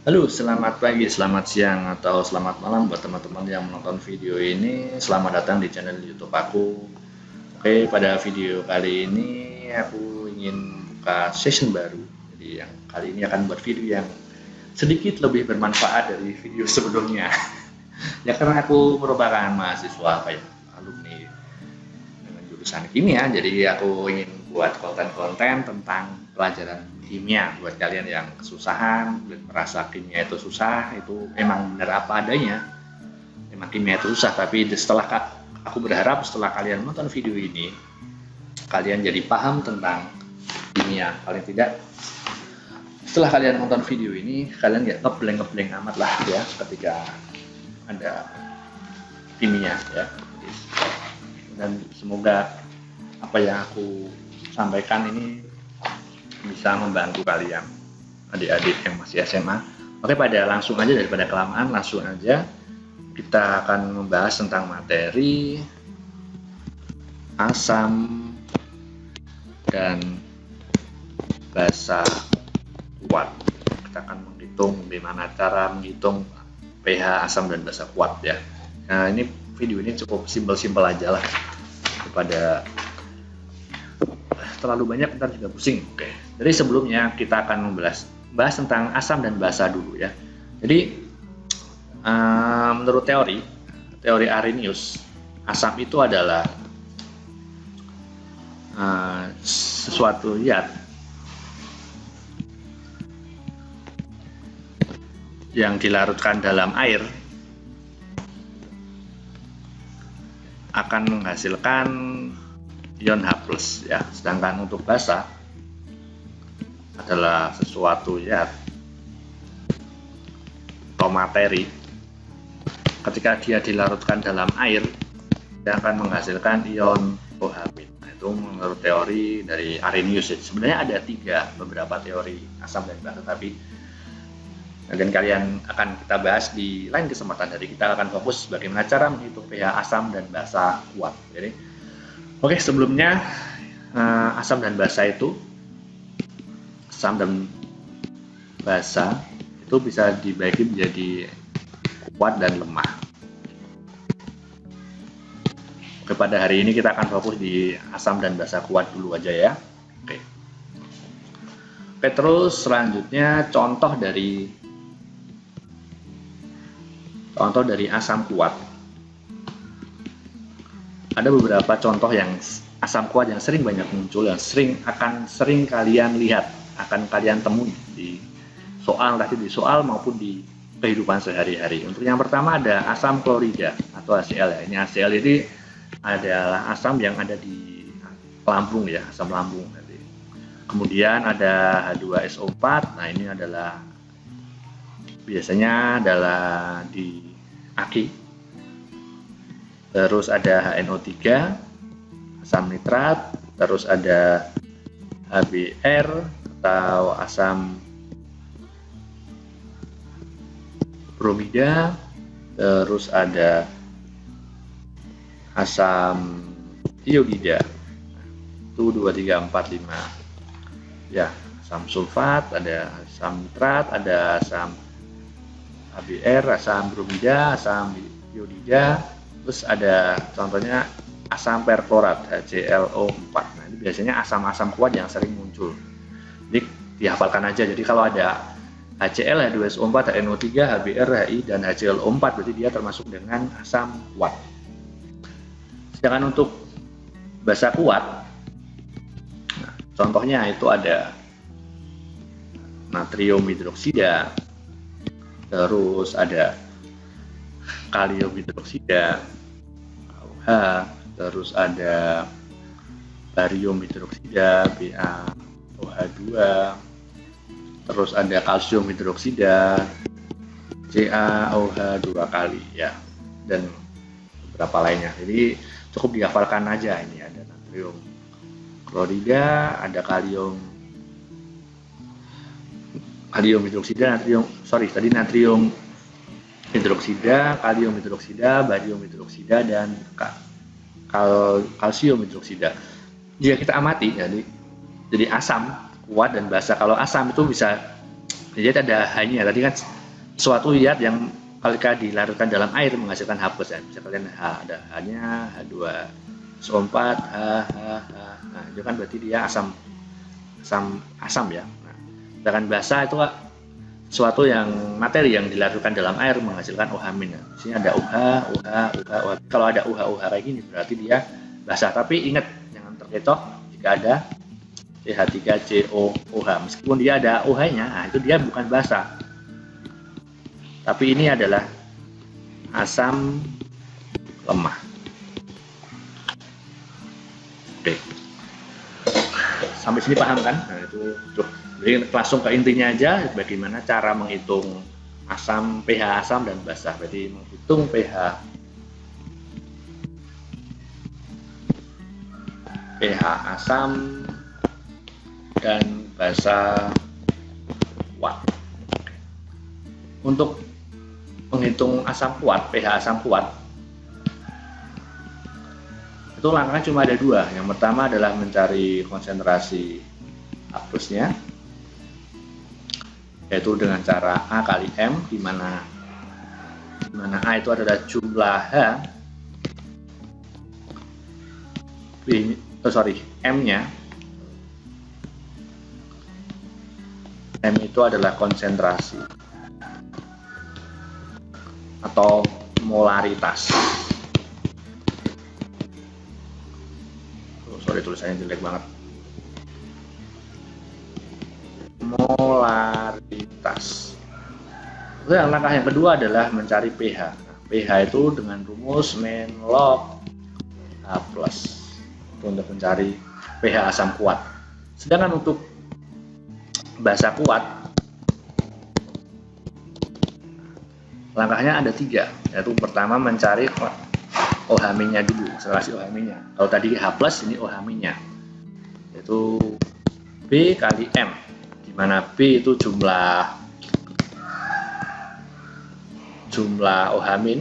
Halo, selamat pagi, selamat siang, atau selamat malam buat teman-teman yang menonton video ini. Selamat datang di channel YouTube aku. Oke, pada video kali ini aku ingin buka session baru. Jadi yang kali ini akan buat video yang sedikit lebih bermanfaat dari video sebelumnya. Ya karena aku merupakan mahasiswa alumni dengan jurusan kimia, jadi aku ingin buat konten-konten tentang pelajaran kimia buat kalian yang kesusahan, merasa kimia itu susah, itu emang benar apa adanya. Emang kimia itu susah, tapi setelah aku berharap setelah kalian nonton video ini, kalian jadi paham tentang kimia. Paling tidak setelah kalian nonton video ini, kalian nggak ngebleng amat lah ya ketika ada kimia ya. Dan semoga apa yang aku sampaikan ini bisa membantu kalian adik-adik yang masih SMA. Oke, langsung aja daripada kelamaan, langsung aja kita akan membahas tentang materi asam dan basa kuat. Kita akan menghitung bagaimana cara menghitung pH asam dan basa kuat ya. Nah, ini video ini cukup simpel-simpel aja lah, daripada terlalu banyak ntar juga pusing. Oke, jadi sebelumnya kita akan bahas tentang asam dan basa dulu ya. Jadi menurut teori Arrhenius, asam itu adalah sesuatu zat yang dilarutkan dalam air akan menghasilkan ion H+ ya. Sedangkan untuk basa adalah sesuatu zat atau materi, ketika dia dilarutkan dalam air dia akan menghasilkan ion OH-. Nah, itu menurut teori dari Arrhenius. Sebenarnya ada beberapa teori asam dan basa, tapi dan kalian akan kita bahas di lain kesempatan. Jadi kita akan fokus bagaimana cara menghitung pH asam dan basa kuat. Jadi oke, sebelumnya asam dan basa itu bisa dibagi menjadi kuat dan lemah. Oke, pada hari ini kita akan fokus di asam dan basa kuat dulu aja ya. Oke, terus selanjutnya contoh dari asam kuat. Ada beberapa contoh yang asam kuat yang sering banyak muncul, yang sering kalian lihat, akan kalian temui di soal maupun di kehidupan sehari-hari. Untuk yang pertama ada asam klorida atau HCl ya. Ini HCl ini adalah asam yang ada di lambung ya, asam lambung. Kemudian ada H2SO4. Nah, ini biasanya adalah di aki. Terus ada HNO3, asam nitrat. Terus ada HBr atau asam bromida. Terus ada asam iodida. Itu 2, 3, 4, 5 ya. Asam sulfat, ada asam nitrat, ada asam HBr, asam bromida, asam iodida. Terus ada contohnya asam perklorat, HClO4. Nah, ini biasanya asam-asam kuat yang sering muncul. Jadi dihafalkan aja. Jadi kalau ada HCl, H2SO4, HNO3, HBr, HI, dan HClO4, berarti dia termasuk dengan asam kuat. Sedangkan untuk basa kuat, nah, contohnya itu ada natrium hidroksida, terus ada kalium hidroksida, KOH, terus ada barium hidroksida, BaOH2, terus ada kalsium hidroksida, CaOH 2 kali ya, dan beberapa lainnya. Jadi cukup dihafalkan aja. Ini ada natrium klorida, ada kalium hidroksida, natrium hidroksida, kalium hidroksida, barium hidroksida, dan kalsium hidroksida. Jika kita amati, jadi asam kuat dan basa. Kalau asam itu bisa, jadi ada hanya tadi kan suatu zat yang ketika dilarutkan dalam air menghasilkan H+, ya. Bisa kalian ada H-nya, H2, SO4, H. Nah, itu kan berarti dia asam ya. Nah, sedangkan basa itu suatu yang materi yang dilarutkan dalam air menghasilkan OH-. Di sini ada OH. Kalau ada OH kayak gini berarti dia basa. Tapi ingat jangan terkecoh jika ada CH3COOH. Meskipun dia ada OH-nya, nah itu dia bukan basa. Tapi ini adalah asam lemah. Oke. Sampai sini paham kan? Nah, itu tuh. Jadi langsung ke intinya aja, bagaimana cara menghitung asam, pH asam dan basa. Berarti menghitung pH asam dan basa kuat. Untuk menghitung asam kuat, pH asam kuat, itu langkahnya cuma ada dua. Yang pertama adalah mencari konsentrasi H+-nya, yaitu dengan cara A kali M, di mana A itu adalah jumlah H, M-nya, M itu adalah konsentrasi atau molaritas. Tulisannya jelek banget. Molaritas. Yang langkah yang kedua adalah mencari pH. Nah, pH itu dengan rumus min log H+. Itu untuk mencari pH asam kuat. Sedangkan untuk basa kuat, langkahnya ada tiga, yaitu pertama mencari OH-nya dulu, konsentrasi OH-nya. Kalau tadi H+, ini OH-nya, yaitu B kali M, di mana B itu jumlah OH-,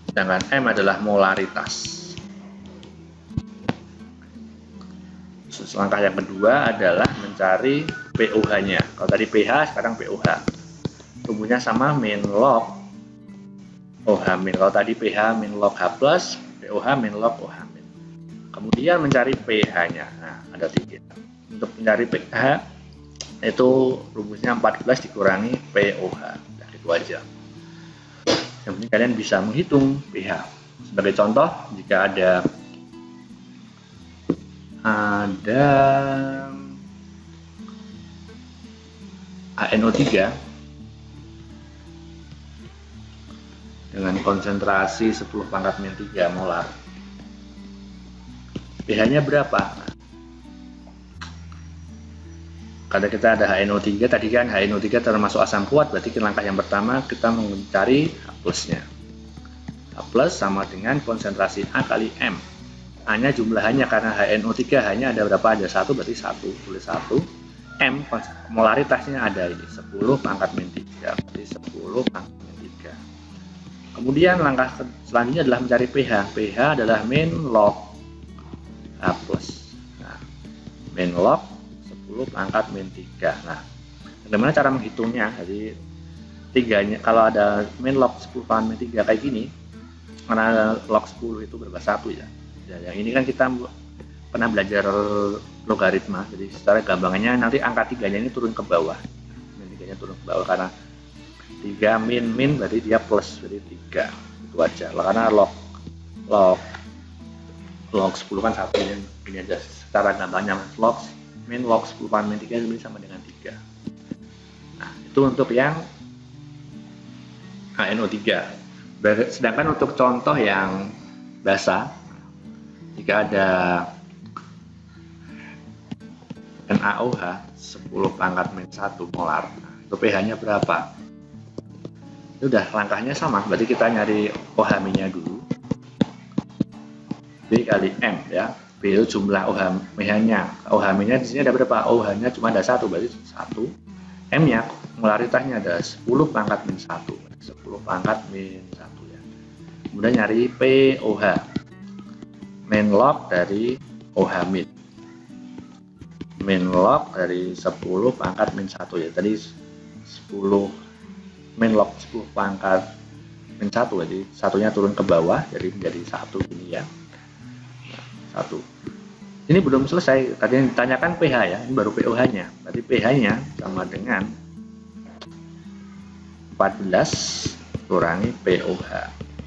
sedangkan M adalah molaritas. Langkah yang kedua adalah mencari pOH-nya. Kalau tadi pH, sekarang pOH. Rumusnya sama min log OH-. Kalau tadi pH min log H+, pOH min log OH-. Kemudian mencari pH-nya. Nah, ada tiga. Untuk mencari pH itu rumusnya 14 dikurangi pOH. Nah, itu aja. Yang penting kalian bisa menghitung pH. Sebagai contoh, jika ada HNO3 dengan konsentrasi 10⁻³ molar. pH-nya berapa? Kalau kita ada HNO3, tadi kan HNO3 termasuk asam kuat, berarti langkah yang pertama kita mencari H+-nya. H+ sama dengan konsentrasi A kali M. A-nya jumlahannya, karena HNO3 hanya ada berapa? Ada 1, berarti 1, tulis 1. M, molaritasnya ada ini, 10⁻³, berarti 10⁻³. Kemudian langkah selanjutnya adalah mencari pH. pH adalah min log H+. Nah, min log 10⁻³. Nah, bagaimana cara menghitungnya? Jadi tiganya, kalau ada min log 10⁻³ kayak gini, karena log 10 itu berubah 1 ya. Yang ini kan kita pernah belajar logaritma, jadi secara gampangannya nanti angka 3-nya ini turun ke bawah. Min 3-nya turun ke bawah karena 3 min berarti dia plus, jadi 3. Itu aja. Karena log 10 kan 1, ini aja secara gampangnya min log 10⁻³ ini sama dengan 3. Nah, itu untuk yang HNO3. Sedangkan untuk contoh yang basa, jika ada NaOH 10⁻⁻1 molar, itu pH-nya berapa? Itu udah langkahnya sama, berarti kita nyari OH-nya dulu. B kali M ya. B itu jumlah OH-nya. OH-nya di sini ada berapa? OH-nya cuma ada 1, berarti 1. M-nya molaritasnya ada 10⁻⁻1. 10⁻⁻1 ya. Kemudian nyari pOH. Min log dari OH-. min log dari 10 pangkat min 1 ya. Tadi 10 min log 10 pangkat min 1, jadi satunya turun ke bawah, jadi menjadi 1 ini ya. 1. Ini belum selesai, tadi yang ditanyakan pH ya, ini baru pOH-nya. Berarti pH-nya sama dengan 14 kurangi pOH.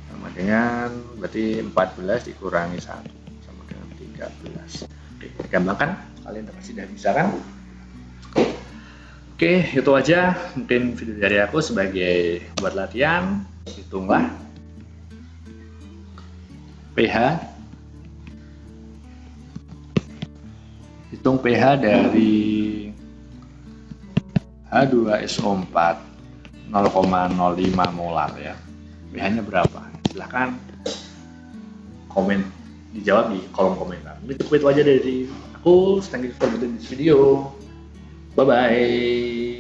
Sama dengan, berarti 14 dikurangi 1. Sama dengan 13. Oke, gampang kan? Kalian sudah bisa kan? Oke, itu aja mungkin video dari aku sebagai buat latihan. Hitunglah pH. Hitung pH dari H2SO4 0,05 molar ya. pH-nya berapa? Silahkan komen, dijawab di kolom komentar. Itu aja dari aku. Thank you for watching this video. Bye bye.